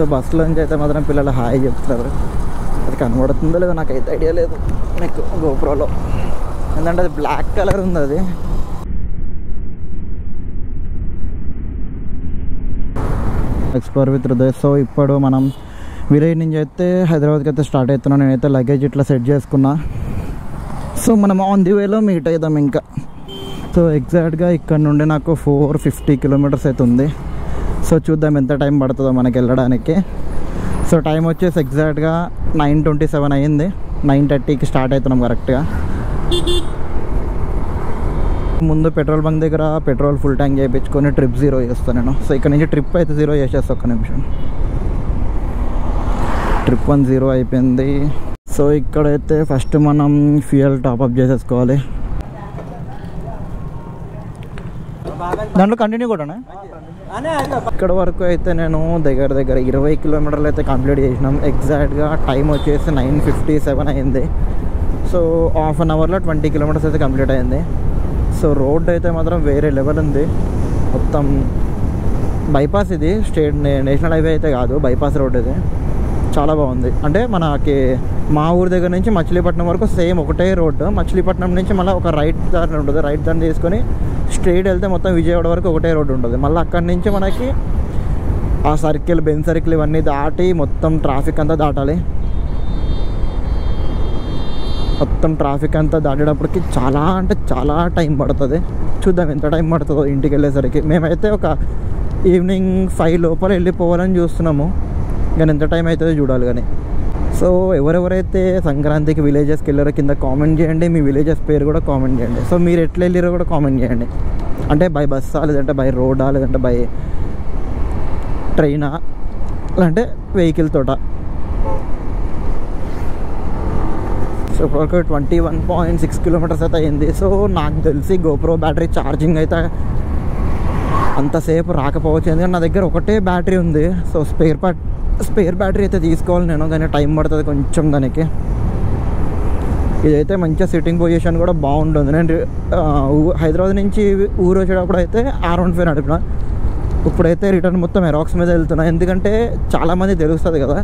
బస్సులో నుంచి అయితే మాత్రం పిల్లలు హాయ్ చెప్తున్నారు. అది కనబడుతుందో లేదో నాకైతే ఐడియా లేదు మీకు గోప్రోలో, ఎందుకంటే అది బ్లాక్ కలర్ ఉంది. అది ఎక్స్ప్లోర్ విత్ హృదయ్. సో ఇప్పుడు మనం విలేజ్ నుంచి అయితే హైదరాబాద్కి అయితే స్టార్ట్ అవుతున్నాం. నేనైతే లగేజ్ ఇట్లా సెట్ చేసుకున్నా. సో మనం ఆన్ ది వేలో మీట్ అవుతాం ఇంకా. సో ఎగ్జాక్ట్గా ఇక్కడ నుండి నాకు 450 కిలోమీటర్స్ అయితే ఉంది. సో చూద్దాం ఎంత టైం పడుతుందో మనకి వెళ్ళడానికి. సో టైం వచ్చేసి ఎగ్జాక్ట్గా 9:27 అయ్యింది. 9:30కి స్టార్ట్ అవుతున్నాం కరెక్ట్గా. ముందు పెట్రోల్ బంక్ దగ్గర పెట్రోల్ ఫుల్ ట్యాంక్ చేయించుకొని ట్రిప్ 0 చేస్తాను నేను. సో ఇక్కడ నుంచి ట్రిప్ అయితే 0 చేసేస్తా. ఒక్క నిమిషం. ట్రిప్ 1 0 అయిపోయింది. సో ఇక్కడైతే ఫస్ట్ మనం ఫ్యూయల్ టాప్అప్ చేసేసుకోవాలి. దాంట్లో కంటిన్యూ కూడా ఇక్కడ వరకు అయితే నేను దగ్గర 20 కిలోమీటర్లు అయితే కంప్లీట్ చేసినాం. ఎగ్జాక్ట్గా టైం వచ్చేసి 9:57 అయింది. సో హాఫ్ అన్ అవర్లో 20 కిలోమీటర్స్ అయితే కంప్లీట్ అయింది. సో రోడ్ అయితే మాత్రం వేరే లెవెల్ ఉంది. మొత్తం బైపాస్, ఇది స్టేట్ నేషనల్ హైవే అయితే కాదు, బైపాస్ రోడ్ ఇది. చాలా బాగుంది. అంటే మనకి మా ఊరి దగ్గర నుంచి మచిలీపట్నం వరకు సేమ్ ఒకటే రోడ్డు. మచిలీపట్నం నుంచి మళ్ళీ ఒక రైట్ దారి ఉంటుంది. రైట్ దారి తీసుకొని స్ట్రైట్ వెళ్తే మొత్తం విజయవాడ వరకు ఒకటే రోడ్డు ఉంటుంది. మళ్ళీ అక్కడి నుంచి మనకి ఆ సర్కిల్, బెన్ సర్కిల్ ఇవన్నీ దాటి మొత్తం ట్రాఫిక్ అంతా దాటాలి. మొత్తం ట్రాఫిక్ అంతా దాటేటప్పటికి చాలా అంటే చాలా టైం పడుతుంది. చూద్దాం ఎంత టైం పడుతుందో ఇంటికి వెళ్ళేసరికి. మేమైతే ఒక ఈవినింగ్ 5 లోపల వెళ్ళిపోవాలని చూస్తున్నాము. కానీ ఎంత టైం అవుతుందో చూడాలి. కానీ సో ఎవరెవరైతే సంక్రాంతికి విలేజెస్కి వెళ్ళారో కింద కామెంట్ చేయండి. మీ విలేజెస్ పేరు కూడా కామెంట్ చేయండి. సో మీరు ఎట్లా వెళ్ళారో కూడా కామెంట్ చేయండి. అంటే బై బస్సా, లేదంటే బై రోడా, లేదంటే బై ట్రైనా, లేదంటే వెహికల్ తోట. సో ఇప్పటివరకు 21.6 కిలోమీటర్స్ అయితే అయింది. సో నాకు తెలిసి గోప్రో బ్యాటరీ ఛార్జింగ్ అయితే అంతసేపు రాకపోవచ్చు, ఎందుకంటే నా దగ్గర ఒకటే బ్యాటరీ ఉంది. సో స్పేర్ బ్యాటరీ అయితే తీసుకోవాలి నేను, కానీ టైం పడుతుంది కొంచెం దానికి. ఇదైతే మంచిగా సిట్టింగ్ పొజిషన్ కూడా బాగుంటుంది. నేను హైదరాబాద్ నుంచి ఊరు వచ్చేటప్పుడు అయితే R15 నడిపిన. ఇప్పుడైతే రిటర్న్ మొత్తం ఎరాక్స్ మీద వెళ్తున్నా. ఎందుకంటే చాలామంది తెలుస్తుంది కదా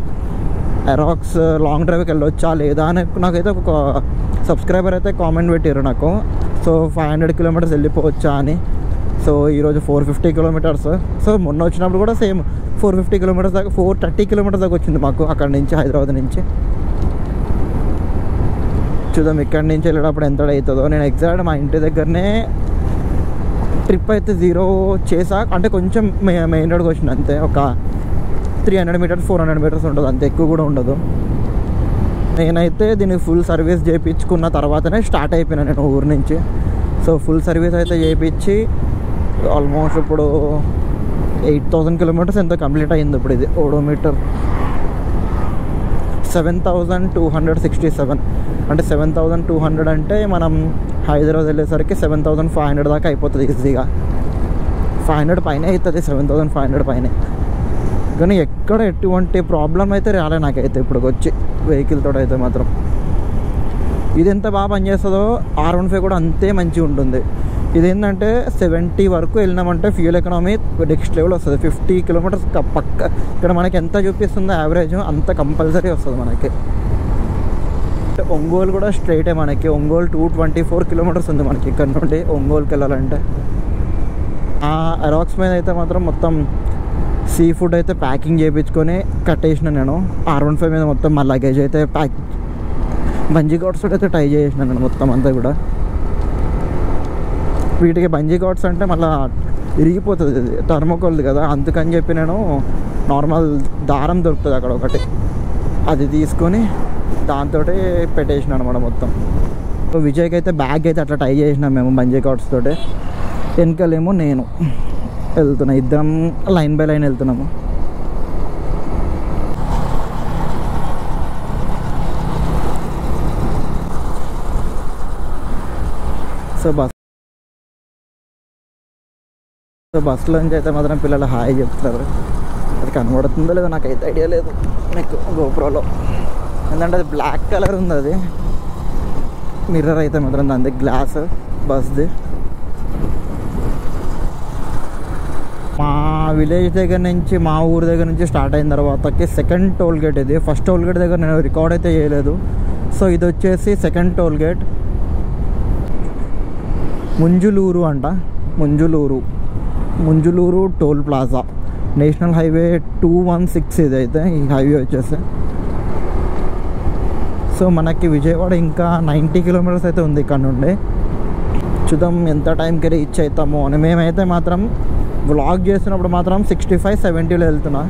ఎరాక్స్ లాంగ్ డ్రైవ్కి వెళ్ళొచ్చా లేదా అని. నాకైతే ఒక సబ్స్క్రైబర్ అయితే కామెంట్ పెట్టారు నాకు. సో 500 కిలోమీటర్స్ వెళ్ళిపోవచ్చా అని. సో ఈరోజు 450 కిలోమీటర్స్. సో మొన్న వచ్చినప్పుడు కూడా సేమ్ 450 కిలోమీటర్స్ దాకా, 430 కిలోమీటర్స్ దాకా వచ్చింది మాకు అక్కడ నుంచి, హైదరాబాద్ నుంచి. చూద్దాం ఇక్కడి నుంచి వెళ్ళేటప్పుడు ఎంత అవుతుందో. నేను ఎగ్జాక్ట్ మా ఇంటి దగ్గరనే ట్రిప్ అయితే 0 చేసా. అంటే కొంచెం మెయిన్ రోడ్కి వచ్చింది అంతే. ఒక 300 మీటర్స్ 400 మీటర్స్ ఉంటుంది అంతే, ఎక్కువ కూడా ఉండదు. నేనైతే దీన్ని ఫుల్ సర్వీస్ చేయించుకున్న తర్వాతనే స్టార్ట్ అయిపోయినా నేను ఊరి నుంచి. సో ఫుల్ సర్వీస్ అయితే చేయించి ఆల్మోస్ట్ ఇప్పుడు 8,000 కిలోమీటర్స్ ఎంతో కంప్లీట్ అయ్యింది. ఇప్పుడు ఇది ఓడోమీటర్ 7,267. అంటే 7,200 అంటే మనం హైదరాబాద్ వెళ్ళేసరికి 7,500 దాకా అయిపోతుంది ఈజీగా. 500 పైన అవుతుంది, 7,500 పైన. కానీ ఎక్కడ ఎటువంటి ప్రాబ్లం అయితే రాలే నాకైతే ఇప్పుడు వచ్చి వెహికల్ తోటి అయితే మాత్రం. ఇది ఎంత బాగా పనిచేస్తుందో R15 కూడా అంతే మంచిగా ఉంటుంది. ఇదేంటంటే 70 వరకు వెళ్ళినామంటే ఫ్యూయల్ ఎకనామీ నెక్స్ట్ లెవెల్ వస్తుంది. 50 కిలోమీటర్స్ పక్క ఇక్కడ మనకి ఎంత చూపిస్తుందో యావరేజ్ అంత కంపల్సరీ వస్తుంది మనకి. ఒంగోలు కూడా స్ట్రైటే మనకి. ఒంగోలు 224 కిలోమీటర్స్ ఉంది మనకి ఇక్కడ నుండి ఒంగోలుకి వెళ్ళాలంటే. ఆ ఎరాక్స్ మీద అయితే మాత్రం మొత్తం సీ ఫుడ్ అయితే ప్యాకింగ్ చేయించుకొని కట్టేసిన నేను. R15 మీద మొత్తం మా లగేజ్ అయితే బంజీ కార్డ్స్ అయితే టై చేసిన నేను మొత్తం అంతా కూడా. వీటికి బంజీ కార్డ్స్ అంటే మళ్ళీ ఇరిగిపోతుంది, ఇది థర్మోకోల్ది కదా, అందుకని చెప్పి నేను నార్మల్ దారం దొరుకుతుంది అక్కడ ఒకటి, అది తీసుకొని దాంతో పెట్టేసిన అనమాట మొత్తం. సో విజయ్కి అయితే బ్యాగ్ అయితే అట్లా టై చేసినాం మేము బంజీ కార్డ్స్ తోటి. వెనకాలేమో నేను వెళ్తున్నా, ఇద్దరం లైన్ బై లైన్ వెళ్తున్నాము. సో బస్సులో నుంచి అయితే మాత్రం పిల్లలు హాయ్ చెప్తున్నారు. అది కనబడుతుందో లేదో నాకైతే ఐడియా లేదు మీకు గోప్రోలో, ఎందుకంటే అది బ్లాక్ కలర్ ఉంది. అది మిర్రర్ అయితే మాత్రం దాని గ్లాస్ బస్ది. మా విలేజ్ దగ్గర నుంచి, మా ఊరు దగ్గర నుంచి స్టార్ట్ అయిన తర్వాతకి సెకండ్ టోల్ గేట్ ఇది. ఫస్ట్ టోల్ గేట్ దగ్గర నేను రికార్డ్ అయితే చేయలేదు. సో ఇది వచ్చేసి సెకండ్ టోల్ గేట్, ముంజులూరు అంట. Munjuluru toll plaza, national highway 216 ఇది అయితే ఈ హైవే వచ్చేసి. సో మనకి విజయవాడ ఇంకా 90 కిలోమీటర్స్ అయితే ఉంది ఇక్కడ నుండి. చూద్దాం ఎంత టైంకి రీచ్ అవుతామో అని. మేమైతే మాత్రం వ్లాగ్ చేస్తున్నప్పుడు మాత్రం 65-70లో వెళ్తున్నా,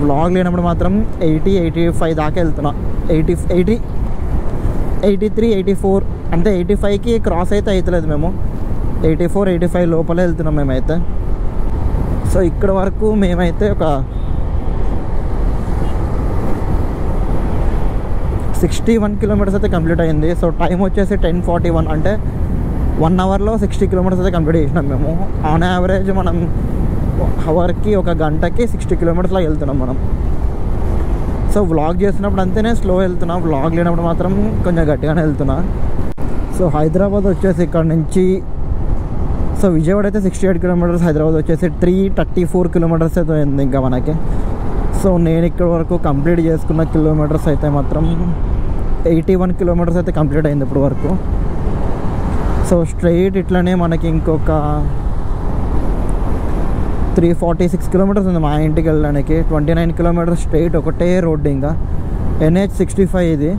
వ్లాగ్ లేనప్పుడు మాత్రం 80-85 దాకా వెళ్తున్నా. 83-84 అంటే 85కి క్రాస్ అయితే అవుతలేదు. మేము 84-85 లోపలే వెళ్తున్నాం మేమైతే. సో ఇక్కడ వరకు మేమైతే ఒక 61 కిలోమీటర్స్ అయితే కంప్లీట్ అయింది. సో టైం వచ్చేసి 10:41 అంటే 1 అవర్లో 60 కిలోమీటర్స్ అయితే కంప్లీట్ చేసినాం మేము. ఆన్ యావరేజ్ మనం అవర్కి ఒక గంటకి 60 కిలోమీటర్స్లో వెళ్తున్నాం మనం. సో వ్లాగ్ చేస్తున్నప్పుడు అంతేనే స్లో వెళ్తున్నా, వ్లాగ్ లేనప్పుడు మాత్రం కొంచెం గట్టిగానే వెళ్తున్నా. సో హైదరాబాద్ వచ్చేసి ఇక్కడ నుంచి, సో విజయవాడ అయితే 68 కిలోమీటర్స్, హైదరాబాద్ వచ్చేసి 334 కిలోమీటర్స్ అయితే ఉంది ఇంకా మనకి. సో నేను ఇక్కడ వరకు కంప్లీట్ చేసుకున్న కిలోమీటర్స్ అయితే మాత్రం 81 కిలోమీటర్స్ అయితే కంప్లీట్ అయింది ఇప్పుడు వరకు. సో స్ట్రైట్ ఇట్లనే మనకి ఇంకొక 346 కిలోమీటర్స్ ఉంది మా ఇంటికి వెళ్ళడానికి. 29 కిలోమీటర్స్ స్ట్రైట్ ఒకటే రోడ్డు, ఇంకా NH65 ఇది.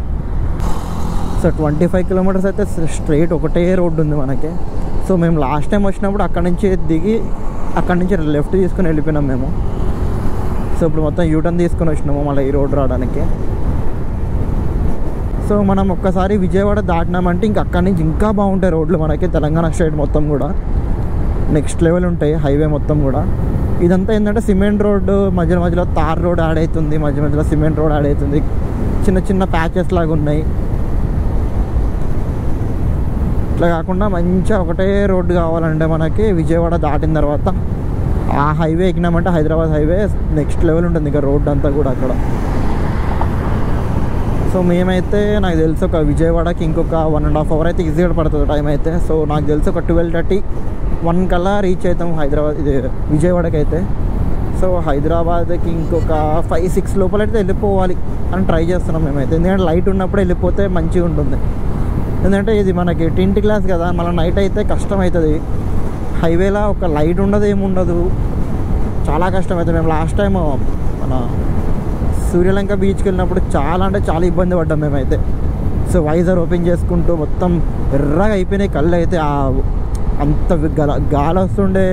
సో 25 కిలోమీటర్స్ అయితే స్ట్రైట్ ఒకటే రోడ్డు ఉంది మనకి. సో మేము లాస్ట్ టైం వచ్చినప్పుడు అక్కడ నుంచి దిగి అక్కడ నుంచి లెఫ్ట్ తీసుకుని వెళ్ళిపోయినాం మేము. సో ఇప్పుడు మొత్తం యూటర్న్ తీసుకొని వచ్చినాము మళ్ళీ ఈ రోడ్ రావడానికి. సో మనం ఒక్కసారి విజయవాడ దాటినామంటే ఇంక అక్కడి నుంచి ఇంకా బాగుంటాయి రోడ్లు మనకి. తెలంగాణ స్టేట్ మొత్తం కూడా నెక్స్ట్ లెవెల్ ఉంటాయి హైవే మొత్తం కూడా. ఇదంతా ఏంటంటే సిమెంట్ రోడ్డు, మధ్యలో తార్ రోడ్ యాడ్ అవుతుంది, మధ్యలో సిమెంట్ రోడ్ యాడ్ అవుతుంది, చిన్న చిన్న ప్యాచెస్ లాగా ఉన్నాయి. ఇట్లా కాకుండా మంచిగా ఒకటే రోడ్డు కావాలంటే మనకి విజయవాడ దాటిన తర్వాత ఆ హైవే ఎక్కినామంటే హైదరాబాద్ హైవే నెక్స్ట్ లెవెల్ ఉంటుంది ఇంకా రోడ్డు అంతా కూడా అక్కడ. సో మేమైతే నాకు తెలిసి ఒక విజయవాడకి ఇంకొక 1.5 అవర్ అయితే ఈజీగా పడుతుంది టైం అయితే. సో నాకు తెలిసి ఒక 12:30-1 కల్లా రీచ్ అవుతాం హైదరాబాద్ ఇది విజయవాడకి అయితే. సో హైదరాబాద్కి ఇంకొక 5-6 లోపలైతే వెళ్ళిపోవాలి అని ట్రై చేస్తున్నాం మేమైతే. ఎందుకంటే లైట్ ఉన్నప్పుడు వెళ్ళిపోతే మంచిగా ఉంటుంది. ఎందుకంటే ఇది మనకి టింట్ గ్లాస్ కదా, మళ్ళీ నైట్ అయితే కష్టం అవుతుంది. హైవేలో ఒక లైట్ ఉండదు, ఏముండదు, చాలా కష్టం అవుతుంది. మేము లాస్ట్ టైం మన సూర్యలంక బీచ్కి వెళ్ళినప్పుడు చాలా అంటే చాలా ఇబ్బంది పడ్డాం మేమైతే. సో వైజర్ ఓపెన్ చేసుకుంటూ మొత్తం ఎర్రగా అయిపోయినాయి కళ్ళు అయితే. అంత గాలి వస్తుండే,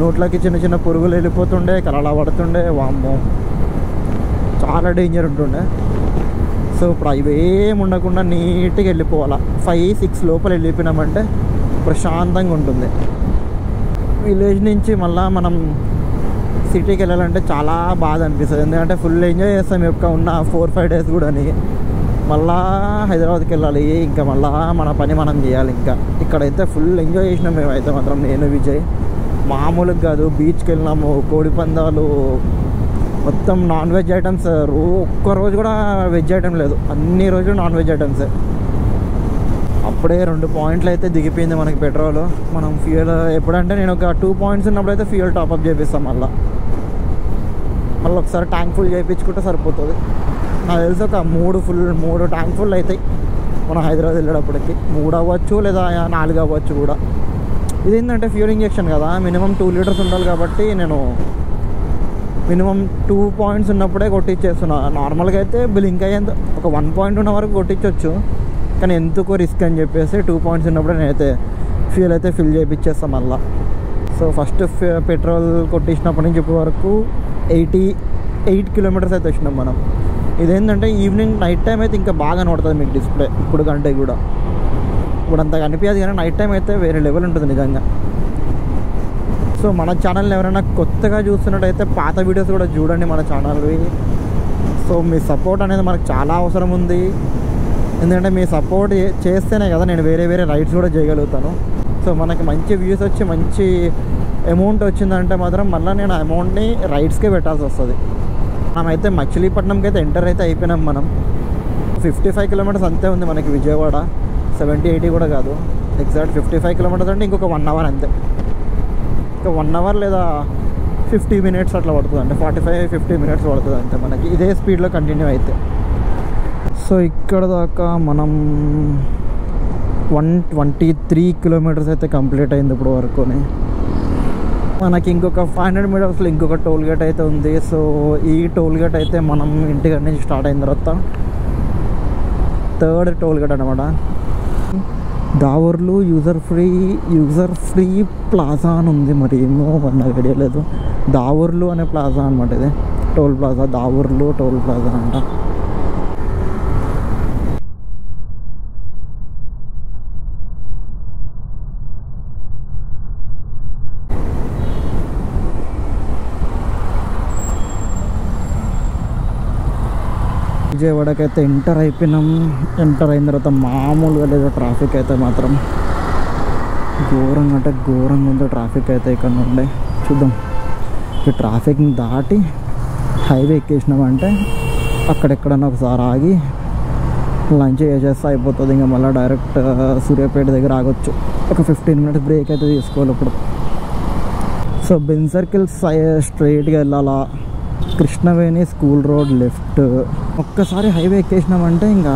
నోట్లోకి చిన్న చిన్న పురుగులు వెళ్ళిపోతుండే, కలలా పడుతుండే, వామ్మో చాలా డేంజర్ ఉంటుండే. సో ఇప్పుడు అవి ఏమి ఉండకుండా నీట్గా వెళ్ళిపోవాలా. 5-6 లోపల వెళ్ళిపోయినామంటే ప్రశాంతంగా ఉంటుంది. విలేజ్ నుంచి మళ్ళీ మనం సిటీకి వెళ్ళాలంటే చాలా బాధ అనిపిస్తుంది. ఎందుకంటే ఫుల్ ఎంజాయ్ చేస్తాం యొక్క ఉన్న 4-5 డేస్ కూడా. మళ్ళా హైదరాబాద్కి వెళ్ళాలి, ఇంకా మళ్ళీ మన పని మనం చేయాలి. ఇంకా ఇక్కడైతే ఫుల్ ఎంజాయ్ చేసినాం మేమైతే మాత్రం, నేను విజయ్. మామూలుగా కాదు, బీచ్కి వెళ్ళినాము, కోడి పందాలు, మొత్తం నాన్ వెజ్ ఐటమ్స్. ఒక్కరోజు కూడా వెజ్ ఐటమ్ లేదు, అన్ని రోజులు నాన్ వెజ్ ఐటమ్సే. అప్పుడే 2 పాయింట్లు అయితే దిగిపోయింది మనకి పెట్రోల్. మనం ఫ్యూయల్ ఎప్పుడంటే నేను ఒక 2 పాయింట్స్ ఉన్నప్పుడు అయితే ఫ్యూయల్ టాప్అప్ చేపిస్తాం. మళ్ళీ ఒకసారి ట్యాంక్ ఫుల్ చేయించుకుంటే సరిపోతుంది. నాకు తెలిసి ఒక 3 ట్యాంక్ ఫుల్ అవుతాయి మనం హైదరాబాద్ వెళ్ళేటప్పటికి. 3 అవ్వచ్చు లేదా 4 అవ్వచ్చు కూడా. ఇదేంటంటే ఫ్యూయల్ ఇంజెక్షన్ కదా, మినిమం 2 లీటర్స్ ఉండాలి కాబట్టి నేను మినిమం 2 పాయింట్స్ ఉన్నప్పుడే కొట్టించేస్తున్నా. నార్మల్గా అయితే బ్లింక్ అయ్యేంత ఒక 1 పాయింట్ ఉన్న వరకు కొట్టించవచ్చు, కానీ ఎందుకో రిస్క్ అని చెప్పేసి 2 పాయింట్స్ ఉన్నప్పుడే నేనైతే ఫ్యూయల్ అయితే ఫిల్ చేయించేస్తాం మళ్ళీ. సో ఫస్ట్ పెట్రోల్ కొట్టించినప్పటి నుంచి ఇప్పటి వరకు 88 కిలోమీటర్స్ అయితే వచ్చినాం మనం. ఇదేంటంటే ఈవినింగ్ నైట్ టైం అయితే ఇంకా బాగా కనబడుతుంది మీకు డిస్ప్లే. ఇప్పుడు కంటే కూడా ఇప్పుడు అంత కనిపించదు, కానీ నైట్ టైం అయితే వేరే లెవెల్ ఉంటుంది నిజంగా. సో మన ఛానల్ని ఎవరైనా కొత్తగా చూస్తున్నట్టయితే పాత వీడియోస్ కూడా చూడండి మన ఛానల్వి. సో మీ సపోర్ట్ అనేది మనకు చాలా అవసరం ఉంది. ఎందుకంటే మీ సపోర్ట్ చేస్తేనే కదా నేను వేరే రైడ్స్ కూడా చేయగలుగుతాను. సో మనకి మంచి వ్యూస్ వచ్చి మంచి అమౌంట్ వచ్చిందంటే మాత్రం మళ్ళీ నేను ఆ అమౌంట్ని రైడ్స్కే పెట్టాల్సి వస్తుంది. మనమైతే మచిలీపట్నంకి అయితే ఎంటర్ అయితే అయిపోయినాం మనం. 55 కిలోమీటర్స్ అంతే ఉంది మనకి విజయవాడ, 70-80 కూడా కాదు, ఎగ్జాక్ట్ 55 కిలోమీటర్స్ అంటే ఇంకొక 1 అవర్ అంతే. ఇంకా 1 అవర్ లేదా 50 minutes అట్లా పడుతుంది, అంటే 45-50 minutes పడుతుంది అంతే మనకి ఇదే స్పీడ్లో కంటిన్యూ అయితే. సో ఇక్కడ దాకా మనం 123 kilometers అయితే కంప్లీట్ అయింది ఇప్పుడు వరకుని. మనకి ఇంకొక 500 meters ఇంకొక టోల్ గేట్ అయితే ఉంది. సో ఈ టోల్ గేట్ అయితే మనం ఇంటికి నుంచి స్టార్ట్ అయిన తర్వాత 3rd టోల్ గేట్ అనమాట. దావర్లు యూజర్ ఫ్రీ ప్లాజా అని ఉంది, మరి ఏమో నాకు ఐడియా లేదు. దావర్లు అనే ప్లాజా అనమాట ఇది, టోల్ ప్లాజా. దావర్లు టోల్ ప్లాజా అంట. విజయవాడకి అయితే ఎంటర్ అయిపోయినాం. ఎంటర్ అయిన తర్వాత మామూలుగా లేదు ట్రాఫిక్ అయితే మాత్రం ఘోరంగా, అంటే ఘోరంగా ఉంది ట్రాఫిక్ అయితే. ఇక్కడ నుండి చూద్దాం, ఈ ట్రాఫిక్ని దాటి హైవే ఎక్కేసినామంటే అక్కడెక్కడన్నా ఒకసారి ఆగి లంచ్ చేసేస్తే అయిపోతుంది. ఇంకా మళ్ళీ డైరెక్ట్ సూర్యాపేట దగ్గర ఆగొచ్చు. ఒక 15 minutes బ్రేక్ అయితే తీసుకోవాలి ఇప్పుడు. సో బెన్ సర్కిల్ స్ట్రైట్గా వెళ్ళాలా, కృష్ణవేణి స్కూల్ రోడ్ లెఫ్ట్. ఒక్కసారి హైవే ఎక్కేసినామంటే ఇంకా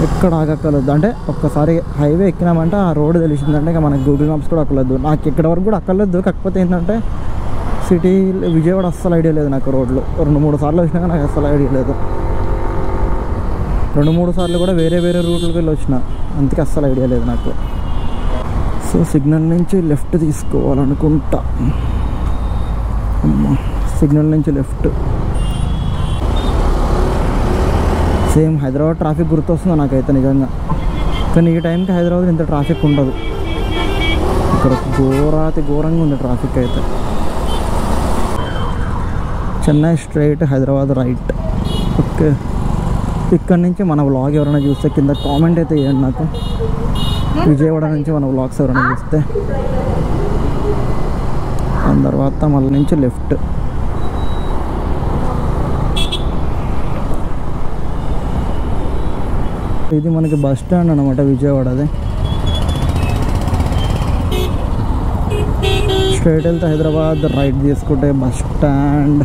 ఎక్కడ ఆగక్కర్లేదు. అంటే ఒక్కసారి హైవే ఎక్కినామంటే ఆ రోడ్ తెలిసిందంటే ఇంకా మనకి గూగుల్ మ్యాప్స్ కూడా అక్కర్లేదు. నాకు ఇక్కడ వరకు కూడా అక్కర్లేదు. కాకపోతే ఏంటంటే సిటీ విజయవాడ అస్సలు ఐడియా లేదు నాకు. రోడ్లు 2-3 సార్లు వచ్చినాక నాకు అస్సలు ఐడియా లేదు. 2-3 సార్లు కూడా వేరే రూట్లకి వెళ్ళి వచ్చిన, అందుకే అస్సలు ఐడియా లేదు నాకు. సో సిగ్నల్ నుంచి లెఫ్ట్ తీసుకోవాలనుకుంటా. సిగ్నల్ నుంచి లెఫ్ట్. సేమ్ హైదరాబాద్ ట్రాఫిక్ గుర్తొస్తుంది నాకైతే నిజంగా. కానీ ఈ టైంకి హైదరాబాద్ ఇంత ట్రాఫిక్ ఉండదు. ఇక్కడ ఘోరంగా ఉంది ట్రాఫిక్ అయితే. Chennai straight, Hyderabad right. Okay, ఇక్కడ నుంచి మన వ్లాగ్ ఎవరైనా చూస్తే కింద కామెంట్ అయితే చేయండి నాకు. విజయవాడ నుంచి మన వ్లాగ్స్ ఎవరైనా చూస్తే. దాని తర్వాత మళ్ళీ నుంచి లెఫ్ట్. ఇది మనకి బస్ స్టాండ్ అనమాట విజయవాడది. స్ట్రైట్ వెళ్తే హైదరాబాద్, రైట్ తీసుకుంటే బస్ స్టాండ్.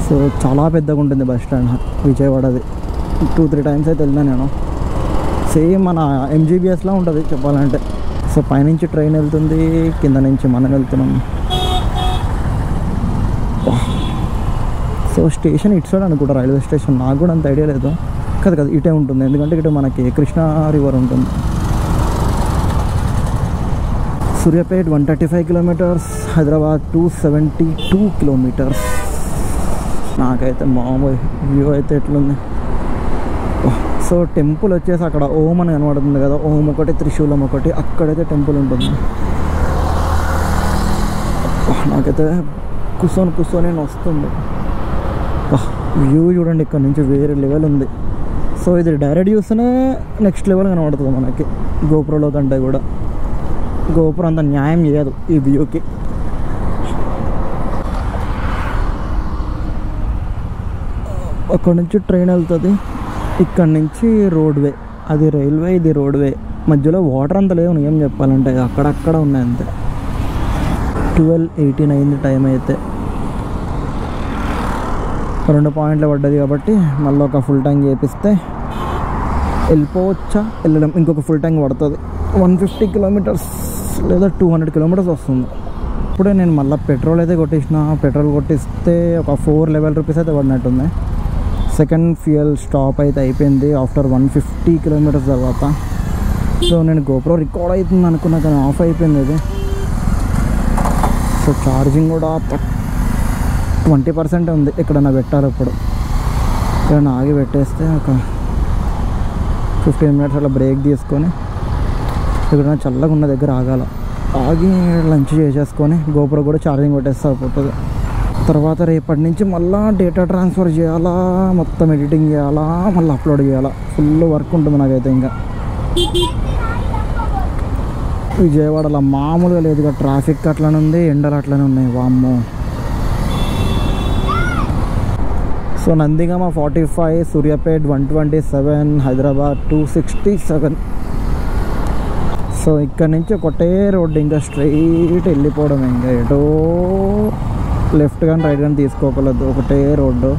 సో చాలా పెద్దగా ఉంటుంది బస్ స్టాండ్ విజయవాడది. 2-3 times అయితే వెళ్ళినా నేను. సేమ్ మన MGBSలో ఉంటుంది చెప్పాలంటే. సో పైనుంచి ట్రైన్ వెళ్తుంది, కింద నుంచి మనం వెళ్తున్నాం. సో స్టేషన్ ఇటు సైడ్ అనుకుంటా, రైల్వే స్టేషన్. నాకు కూడా అంత ఐడియా లేదు. కదా ఇటే ఉంటుంది, ఎందుకంటే ఇటు మనకి కృష్ణా రివర్ ఉంటుంది. Suryapet 135 kilometers, Hyderabad 272 kilometers. నాకైతే మామూలు వ్యూ అయితే ఎట్లుంది. సో టెంపుల్ వచ్చేసి అక్కడ ఓం అని కనబడుతుంది కదా, ఓం ఒకటి, త్రిశూలం ఒకటి, అక్కడైతే టెంపుల్ ఉంటుంది. నాకైతే కూర్చొని వస్తుంది. వ్యూ చూడండి, ఇక్కడ నుంచి వేరే లెవెల్ ఉంది. సో ఇది డైరెక్ట్ చూస్తేనే నెక్స్ట్ లెవెల్ కనబడుతుంది మనకి గోపురంలో కంటే కూడా. గోపురం అంత న్యాయం చేయదు ఈ వ్యూకి. అక్కడ నుంచి ట్రైన్ వెళ్తుంది, ఇక్కడ నుంచి రోడ్వే. అది రైల్వే, ఇది రోడ్వే. మధ్యలో వాటర్ అంత లేవు ఏం చెప్పాలంటే, అక్కడక్కడ ఉన్నాయి అంతే. 12:18 అయింది టైం అయితే. 2 points పడ్డది కాబట్టి మళ్ళీ ఒక ఫుల్ ట్యాంక్ చేపిస్తే వెళ్ళిపోవచ్చా, వెళ్ళడం. ఇంకొక ఫుల్ ట్యాంక్ పడుతుంది. 150 kilometers లేదా 200 kilometers వస్తుంది. ఇప్పుడే నేను మళ్ళీ పెట్రోల్ అయితే కొట్టించిన. పెట్రోల్ కొట్టిస్తే ఒక 411 rupees అయితే పడినట్టుంది. సెకండ్ ఫ్యూయల్ స్టాప్ అయితే అయిపోయింది ఆఫ్టర్ 150 kilometers తర్వాత. సో నేను గోప్రో రికార్డ్ అవుతుంది అనుకున్నా కానీ ఆఫ్ అయిపోయింది అది. సో ఛార్జింగ్ కూడా 20% ఉంది. ఎక్కడన్నా పెట్టాలి ఇప్పుడు. ఎక్కడన్నా ఆగి పెట్టేస్తే ఒక 15 minutes అలా బ్రేక్ తీసుకొని ఎక్కడైనా చల్లగా ఉన్న దగ్గర ఆగాల. ఆగి లంచ్ చేసేసుకొని గోప్రో కూడా ఛార్జింగ్ పెట్టేస్తే అయిపోతుంది. తర్వాత రేపటి నుంచి మళ్ళీ డేటా ట్రాన్స్ఫర్ చేయాలా, మొత్తం ఎడిటింగ్ చేయాలా, మళ్ళీ అప్లోడ్ చేయాలా. ఫుల్ వర్క్ ఉంటుంది నాకైతే. ఇంకా విజయవాడలో మామూలుగా లేదుగా ట్రాఫిక్ అట్లనే ఉంది, ఎండలు అట్లనే ఉన్నాయి. వామ్మో. సో నందిగామ 45, సూర్యాపేట్ 127, హైదరాబాద్ 267. సో ఇక్కడ నుంచి ఒకటే రోడ్డు, ఇంకా స్ట్రైట్ వెళ్ళిపోవడం, ఇంకా ఎటో లెఫ్ట్ కానీ రైట్ కానీ తీసుకోగలదు, ఒకటే రోడ్డు.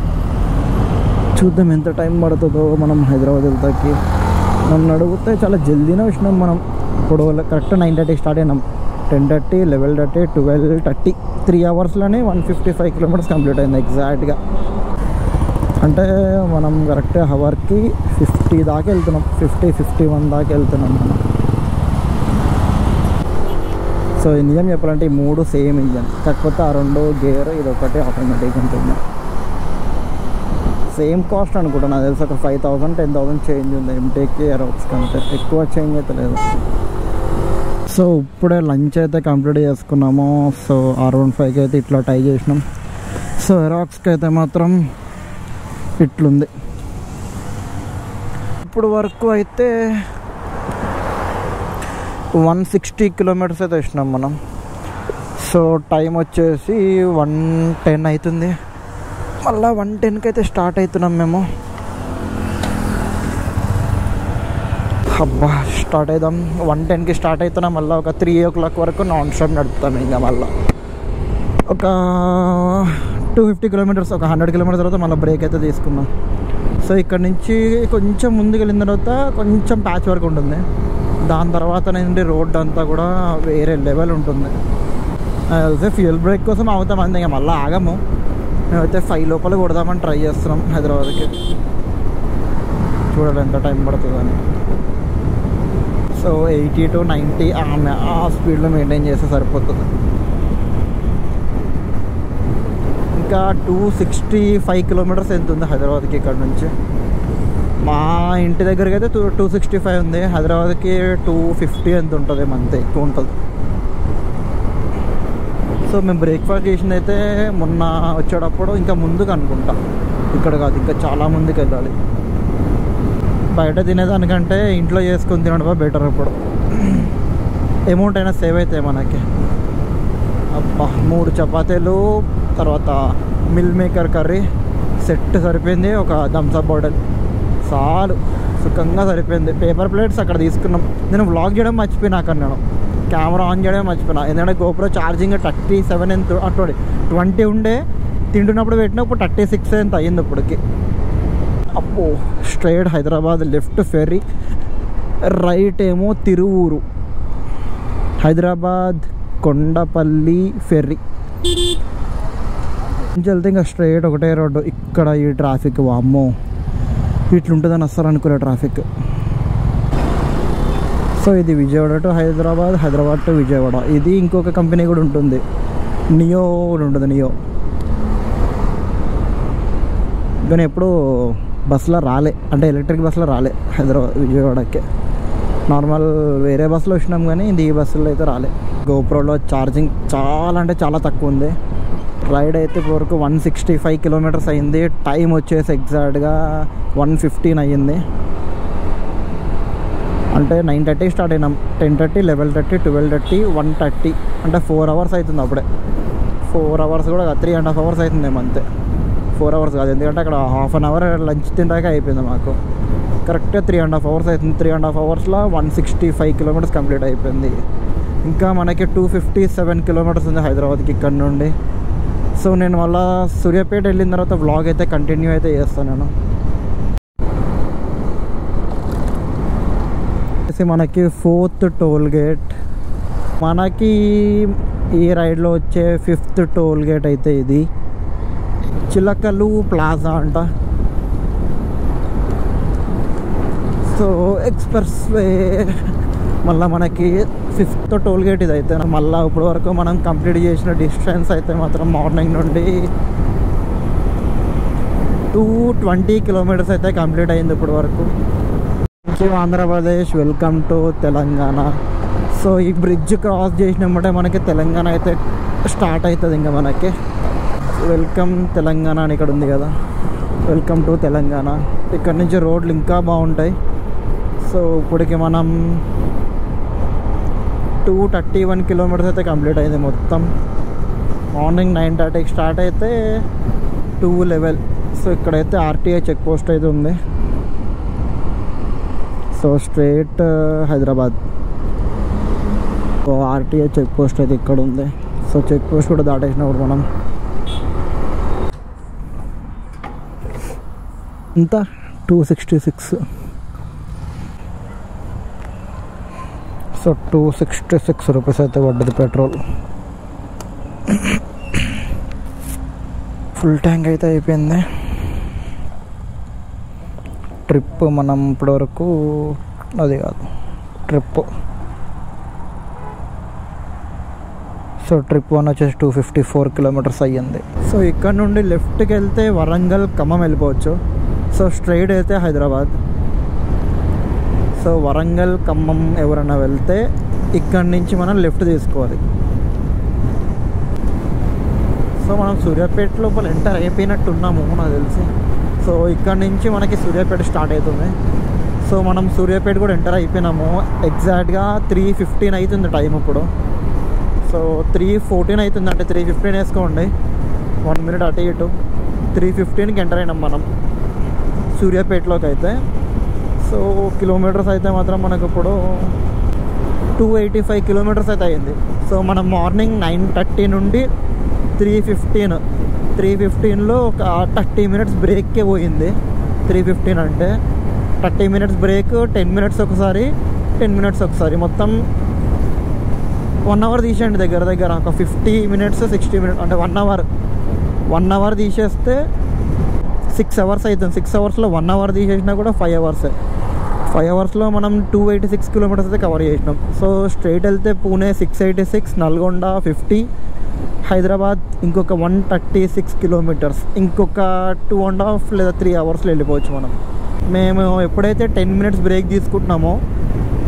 చూద్దాం ఎంత టైం పడుతుందో మనం హైదరాబాద్ వెళ్తాకి. నన్ను అడిగితే చాలా జల్దీనే వచ్చినాం మనం. ఇప్పుడు కరెక్ట్ 9:30 స్టార్ట్ అయినాం. 10:30, 11:30, 12:30, 3 అవర్స్లోనే 155 కిలోమీటర్స్ కంప్లీట్ అయింది ఎగ్జాక్ట్గా. అంటే మనం కరెక్ట్ అవర్కి 50 దాకా వెళ్తున్నాం, 50-51 దాకా వెళ్తున్నాం మనం. సో నిజం చెప్పాలంటే ఈ 3 సేమ్ ఇంజన్, కాకపోతే ఆ 2 గేర్, ఇది ఒకటి ఆటోమేటిక్ ఉంటుంది. సేమ్ కాస్ట్ అనుకుంటా, నాకు తెలిసి ఒక 5,000-10,000 చేంజ్ ఉంది ఎంటెక్కి ఎరోక్స్ కంటే, ఎక్కువ చేంజ్ అయితే లేదు. సో ఇప్పుడే లంచ్ అయితే కంప్లీట్ చేసుకున్నాము. సో R15కి అయితే ఇట్లా ట్రై చేసినాం. సో ఎరాక్స్కి అయితే మాత్రం ఇట్లుంది. ఇప్పుడు వరకు అయితే 160 కిలోమీటర్స్ అయితే వచ్చినాం మనం. సో టైం వచ్చేసి 1:10 అవుతుంది. మళ్ళీ 1:10కి అయితే స్టార్ట్ అవుతున్నాం మేము. అబ్బా స్టార్ట్ అవుదాం. 1:10కి స్టార్ట్ అవుతున్నాం. మళ్ళీ ఒక 3 o'clock వరకు నాన్ స్టాప్ నడుపుతాం. ఇంకా మళ్ళీ ఒక 250 కిలోమీటర్స్, ఒక 100 కిలోమీటర్స్ తర్వాత మళ్ళీ బ్రేక్ అయితే తీసుకున్నాం. సో ఇక్కడ నుంచి కొంచెం ముందుకు వెళ్ళిన తర్వాత కొంచెం ప్యాచ్ వర్క్ ఉంటుంది. దాని తర్వాత నుండి రోడ్ అంతా కూడా వేరే లెవెల్ ఉంటుంది. అయితే ఫ్యూయల్ బ్రేక్ కోసం అవుతాం అంతే, ఇంకా మళ్ళీ ఆగము. మేమైతే 5 లోపల కొడదామని ట్రై చేస్తున్నాం హైదరాబాద్కి. చూడాలి ఎంత టైం పడుతుందని. సో 80 to 90 ఆ స్పీడ్లో మెయింటైన్ చేస్తే సరిపోతుంది. ఇంకా 265 కిలోమీటర్స్ ఎంత ఉంది హైదరాబాద్కి ఇక్కడ నుంచి. మా ఇంటి దగ్గరికి అయితే 265 ఉంది, హైదరాబాద్కి 250 ఎంత ఉంటుంది, అంతే, ఎక్కువ ఉంటుంది. సో మేము బ్రేక్ఫాస్ట్ చేసింది అయితే మొన్న వచ్చేటప్పుడు ఇంకా ముందుకు అనుకుంటా, ఇక్కడ కాదు, ఇంకా చాలా ముందుకు వెళ్ళాలి. బయట తినేదానికంటే ఇంట్లో చేసుకొని తినడం బెటర్. ఇప్పుడు అమౌంట్ అయినా సేవ్ అవుతాయి మనకి. అబ్బా 3 చపాతీలు, తర్వాత మిల్ మేకర్ కర్రీ సెట్ సరిపోయింది. ఒక థమ్స్అప్ బాటిల్ చాలు, సుఖంగా సరిపోయింది. పేపర్ ప్లేట్స్ అక్కడ తీసుకున్నాం. నేను వ్లాగ్ చేయడం మర్చిపోయినా, అక్కడ నేను కెమెరా ఆన్ చేయడం మర్చిపోయినా. ఎందుకంటే గోప్రో ఛార్జింగ్ 37 ఎంత 20 ఉండే, తింటున్నప్పుడు పెట్టినప్పుడు 36 ఎంత అయ్యింది ఇప్పటికి. అప్పో straight Hyderabad, left ferry, right ఏమో తిరువూరు, హైదరాబాద్ కొండపల్లి ఫెర్రీ నుంచి వెళ్తే ఇంకా స్ట్రైట్ ఒకటే రోడ్డు. ఇక్కడ ఈ ట్రాఫిక్ వామ్మో ఇట్లుంటుందని అస్సలు అనుకునే ట్రాఫిక్. సో ఇది విజయవాడ టు హైదరాబాద్, హైదరాబాద్ టు విజయవాడ. ఇది ఇంకొక కంపెనీ కూడా ఉంటుంది, నియో కూడా ఉంటుంది, నియో. కానీ ఎప్పుడు బస్సులో రాలే, అంటే ఎలక్ట్రిక్ బస్సులో రాలే హైదరాబాద్ విజయవాడకి. నార్మల్ వేరే బస్సులో వచ్చినాం, కానీ ఇది ఈ బస్సులో అయితే రాలే. గోప్రోలో ఛార్జింగ్ చాలా అంటే చాలా తక్కువ ఉంది. రైడ్ అయితే ఇప్పటివరకు 165 కిలోమీటర్స్ అయింది. టైం వచ్చేసి ఎగ్జాక్ట్గా 1:15 అయ్యింది. అంటే 9:30 స్టార్ట్ అయినాం. 10:30, 11:30, 12:30, 1:30, అంటే 4 అవర్స్ అవుతుంది. అప్పుడే 4 అవర్స్ కూడా 3.5 అవర్స్ అవుతుంది అంతే. 4 అవర్స్ కాదు, ఎందుకంటే అక్కడ హాఫ్ అన్ అవర్ లంచ్ తింటాక అయిపోయింది మాకు. కరెక్ట్గా 3.5 అవర్స్ అవుతుంది. 3.5 అవర్స్లో 165 కిలోమీటర్స్ కంప్లీట్ అయిపోయింది. ఇంకా మనకి 257 కిలోమీటర్స్ ఉంది హైదరాబాద్కి ఇక్కడ నుండి. సో నేను మళ్ళీ సూర్యాపేట వెళ్ళిన తర్వాత వ్లాగ్ అయితే కంటిన్యూ అయితే చేస్తాను నేను. మనకి 4th టోల్ గేట్, మనకి ఈ రైడ్లో వచ్చే 5th టోల్ గేట్ అయితే ఇది చిలకలు ప్లాజా అంట. సో ఎక్స్ప్రెస్ వే మళ్ళీ మనకి 5th టోల్ గేట్ ఇది అయితే. మళ్ళీ ఇప్పటి వరకు మనం కంప్లీట్ చేసిన డిస్టెన్స్ అయితే మాత్రం మార్నింగ్ నుండి 220 కిలోమీటర్స్ అయితే కంప్లీట్ అయింది ఇప్పటి వరకు. Andhra Pradesh, welcome to Telangana. So ఈ బ్రిడ్జ్ క్రాస్ చేసినప్పుడే మనకి తెలంగాణ అయితే స్టార్ట్ అవుతుంది. ఇంకా మనకి వెల్కమ్ తెలంగాణ అని ఇక్కడ ఉంది కదా, వెల్కమ్ టు తెలంగాణ. ఇక్కడ నుంచి రోడ్లు ఇంకా బాగుంటాయి. సో ఇప్పటికి మనం 231 కిలోమీటర్స్ అయితే కంప్లీట్ అయింది మొత్తం. మార్నింగ్ 9:30కి స్టార్ట్ అయితే 2:11. సో ఇక్కడైతే ఆర్టీఐ చెక్ పోస్ట్ అయితే ఉంది. So straight Hyderabad. RTA check post అయితే ఇక్కడ ఉంది. సో చెక్ పోస్ట్ కూడా దాటేసినప్పుడు మనం ఇంత 266. సో 266 రూపీస్ అయితే పడ్డది పెట్రోల్. ఫుల్ ట్యాంక్ అయితే అయిపోయింది. ట్రిప్ మనం ఇప్పటివరకు అది కాదు ట్రిప్. సో ట్రిప్ 1 వచ్చేసి 254 కిలోమీటర్స్ అయ్యింది. సో ఇక్కడ నుండి లెఫ్ట్కి వెళ్తే వరంగల్ ఖమ్మం వెళ్ళిపోవచ్చు. సో స్ట్రైట్ అయితే హైదరాబాద్. సో వరంగల్ ఖమ్మం ఎవరైనా వెళ్తే ఇక్కడి నుంచి మనం లెఫ్ట్ తీసుకోవాలి. సో మనం సూర్యాపేట లోపల ఎంటర్ అయిపోయినట్టున్నాము నాకు తెలిసి. సో ఇక్కడ నుంచి మనకి సూర్యాపేట స్టార్ట్ అవుతుంది. సో మనం సూర్యాపేట కూడా ఎంటర్ అయిపోయినాము. ఎగ్జాక్ట్గా 3:15 అవుతుంది టైం ఇప్పుడు. సో 3:14 అవుతుంది, అంటే 3:15 వేసుకోండి, 1 మినిట్ అటు ఇటు. 3:15కి ఎంటర్ అయినాం మనం సూర్యాపేటలోకి అయితే. సో కిలోమీటర్స్ అయితే మాత్రం మనకు ఇప్పుడు 285 కిలోమీటర్స్ అయితే అయింది. సో మనం మార్నింగ్ 9:30 నుండి 3:15లో ఒక 30 మినిట్స్ బ్రేక్కే పోయింది. 3:15 అంటే 30 మినిట్స్ బ్రేక్, 10 మినిట్స్ ఒకసారి, 10 మినిట్స్ ఒకసారి, మొత్తం 1 అవర్ తీసేయండి. దగ్గర దగ్గర ఒక 50 మినిట్స్ 60 మినిట్స్ అంటే 1 అవర్ తీసేస్తే 6 అవర్స్ అవుతుంది. 6 అవర్స్లో 1 అవర్ తీసేసినా కూడా 5 అవర్స్. 5 అవర్స్లో మనం 286 కిలోమీటర్స్ అయితే కవర్ చేసినాం. సో స్ట్రైట్ వెళ్తే పూణే 686, నల్గొండ 50, హైదరాబాద్ ఇంకొక 136 కిలోమీటర్స్, ఇంకొక 2.5 లేదా 3 అవర్స్లో వెళ్ళిపోవచ్చు మనం. మేము ఎప్పుడైతే 10 మినిట్స్ బ్రేక్ తీసుకుంటున్నామో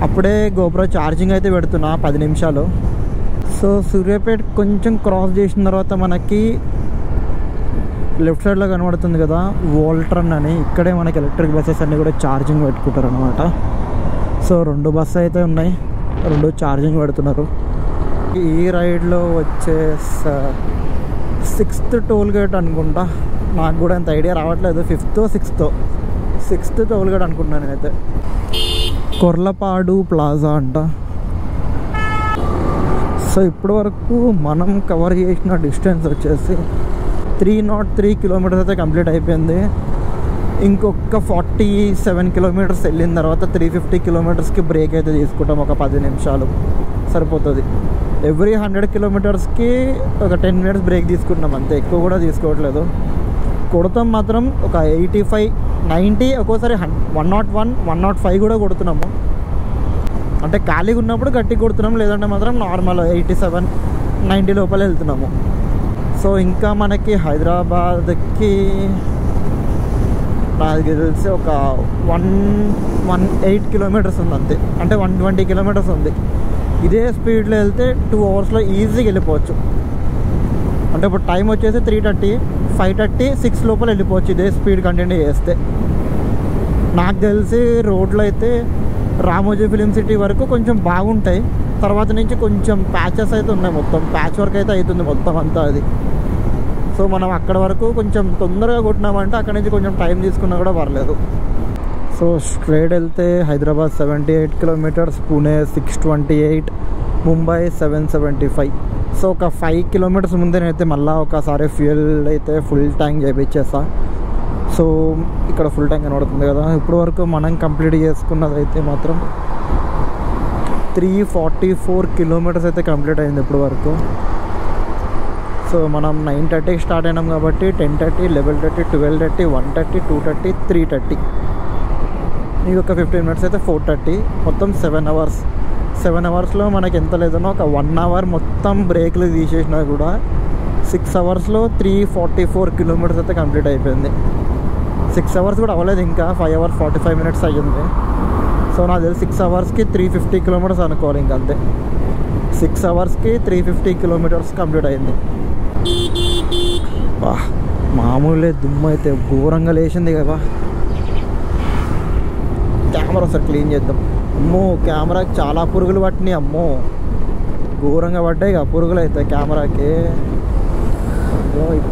అప్పుడే గోప్రో ఛార్జింగ్ అయితే పెడుతున్నా 10 నిమిషాలు. సో సూర్యాపేట కొంచెం క్రాస్ చేసిన తర్వాత మనకి లెఫ్ట్ సైడ్లో కనబడుతుంది కదా వోల్ట్రన్ అని, ఇక్కడే మనకి ఎలక్ట్రిక్ బస్సెస్ అన్నీ కూడా ఛార్జింగ్ పెట్టుకుంటారు అనమాట. సో 2 బస్సు అయితే ఉన్నాయి, 2 ఛార్జింగ్ పెడుతున్నారు. ఈ రైడ్లో వచ్చే 6th టోల్ గేట్ అనుకుంటా, నాకు కూడా అంత ఐడియా రావట్లేదు. 5th 6th టోల్ గేట్ అనుకుంటున్నాను నేనైతే. కొర్లపాడు ప్లాజా అంట. సో ఇప్పటి వరకు మనం కవర్ చేసిన డిస్టెన్స్ వచ్చేసి 303 కిలోమీటర్స్ అయితే కంప్లీట్ అయిపోయింది. ఇంకొక 47 కిలోమీటర్స్ వెళ్ళిన తర్వాత 350 కిలోమీటర్స్కి బ్రేక్ అయితే తీసుకుంటాం. ఒక 10 నిమిషాలు సరిపోతుంది. ఎవ్రీ 100 కిలోమీటర్స్కి ఒక 10 మినిట్స్ బ్రేక్ తీసుకుంటున్నాం అంతే, ఎక్కువ కూడా తీసుకోవట్లేదు. కొడతాం మాత్రం ఒక 85, 90, ఒక్కోసారి 101, 105 కూడా కొడుతున్నాము. అంటే ఖాళీగా ఉన్నప్పుడు గట్టిగా కొడుతున్నాము, లేదంటే మాత్రం నార్మల్ 87, 90 లోపల వెళ్తున్నాము. సో ఇంకా మనకి హైదరాబాద్కి నాకు తెలిసి ఒక 118 కిలోమీటర్స్ ఉంది అంతే, అంటే 120 కిలోమీటర్స్ ఉంది. ఇదే స్పీడ్లో వెళ్తే 2 అవర్స్లో ఈజీగా వెళ్ళిపోవచ్చు. అంటే ఇప్పుడు టైం వచ్చేసి 3:30, 5:30, 6 లోపల వెళ్ళిపోవచ్చు ఇదే స్పీడ్ కంటిన్యూ చేస్తే. నాకు తెలిసి రోడ్లో అయితే రామోజీ ఫిలిం సిటీ వరకు కొంచెం బాగుంటాయి, తర్వాత నుంచి కొంచెం ప్యాచెస్ అయితే ఉన్నాయి, మొత్తం ప్యాచ్ వర్క్ అయితే అవుతుంది మొత్తం అంతా అది. సో మనం అక్కడ వరకు కొంచెం తొందరగా కొట్టినామంటే అక్కడ నుంచి కొంచెం టైం తీసుకున్నా కూడా పర్లేదు. సో స్ట్రైట్ వెళ్తే హైదరాబాద్ 78 కిలోమీటర్స్, పూణే 628, ముంబై 775. సో ఒక 5 కిలోమీటర్స్ ముందే నేనైతే మళ్ళీ ఒకసారి ఫ్యూయల్ అయితే ఫుల్ ట్యాంక్ చేయించేస్తా. సో ఇక్కడ ఫుల్ ట్యాంక్ కనబడుతుంది కదా. ఇప్పటి వరకు మనం కంప్లీట్ చేసుకున్నది అయితే మాత్రం 344 కిలోమీటర్స్ అయితే కంప్లీట్ అయింది ఇప్పటి వరకు. సో మనం 9:30కి స్టార్ట్ అయినాం కాబట్టి 10:30, 11:30, 12:30, 1:30, 2:30, 3:30, ఇంకొక 15 మినిట్స్ అయితే 4:30, మొత్తం 7 అవర్స్. 7 అవర్స్లో మనకి ఎంత లేదన్నా ఒక 1 అవర్ మొత్తం బ్రేక్లు తీసేసినా కూడా 6 అవర్స్లో 344 కిలోమీటర్స్ అయితే కంప్లీట్ అయిపోయింది. 6 అవర్స్ కూడా అవ్వలేదు, ఇంకా 5 అవర్స్ 45 మినిట్స్ అయ్యింది. సో నాకు తెలిసి 6 అవర్స్కి 350 కిలోమీటర్స్ అనుకోవాలి ఇంక అంతే. 6 అవర్స్కి 350 కిలోమీటర్స్ కంప్లీట్ అయింది. మామూలే దుమ్ము అయితే ఘోరంగా లేచింది కదా. కెమెరా ఒకసారి క్లీన్ చేద్దాం. అమ్మో కెమెరాకి చాలా పురుగులు పట్టినాయి, అమ్మో ఘోరంగా పడ్డాయి ఇక పురుగులు అయితే కెమెరాకి.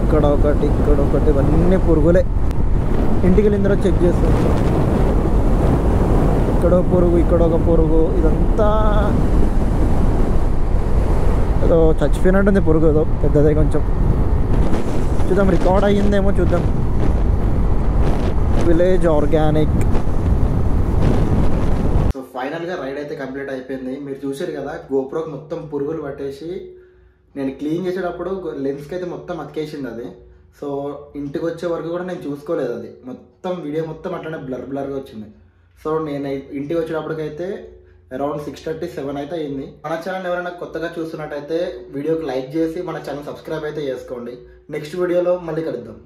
ఇక్కడ ఒకటి, ఇక్కడ ఒకటి, ఇవన్నీ పురుగులే. ఇంటికి వెళ్ళిన తర్వాత చెక్ చేసుకోవచ్చు. ఇక్కడ పురుగు, ఇక్కడ ఒక పురుగు, ఇదంతా సో చచ్చిపోయినట్టుంది పురుగు, ఏదో పెద్దదే కొంచెం. చూద్దాం రికార్డ్ అయ్యిందేమో చూద్దాం. Village organic. సో ఫైనల్గా రైడ్ అయితే కంప్లీట్ అయిపోయింది. మీరు చూసారు కదా, గోప్రోకి మొత్తం పురుగులు పట్టేసి నేను క్లీన్ చేసేటప్పుడు లెన్స్కి అయితే మొత్తం అతికేసింది అది. సో ఇంటికి వచ్చే వరకు కూడా నేను చూసుకోలేదు, అది మొత్తం వీడియో మొత్తం అట్లనే బ్లర్గా వచ్చింది. సో నేను ఇంటికి వచ్చేటప్పటికైతే అరౌండ్ 6:30, 7 అయితే అయింది. మన ఛానల్ ఎవరైనా కొత్తగా చూస్తున్నట్టయితే వీడియోకి లైక్ చేసి మన ఛానల్ సబ్స్క్రైబ్ అయితే చేసుకోండి. నెక్స్ట్ వీడియోలో మళ్ళీ కలుద్దాం.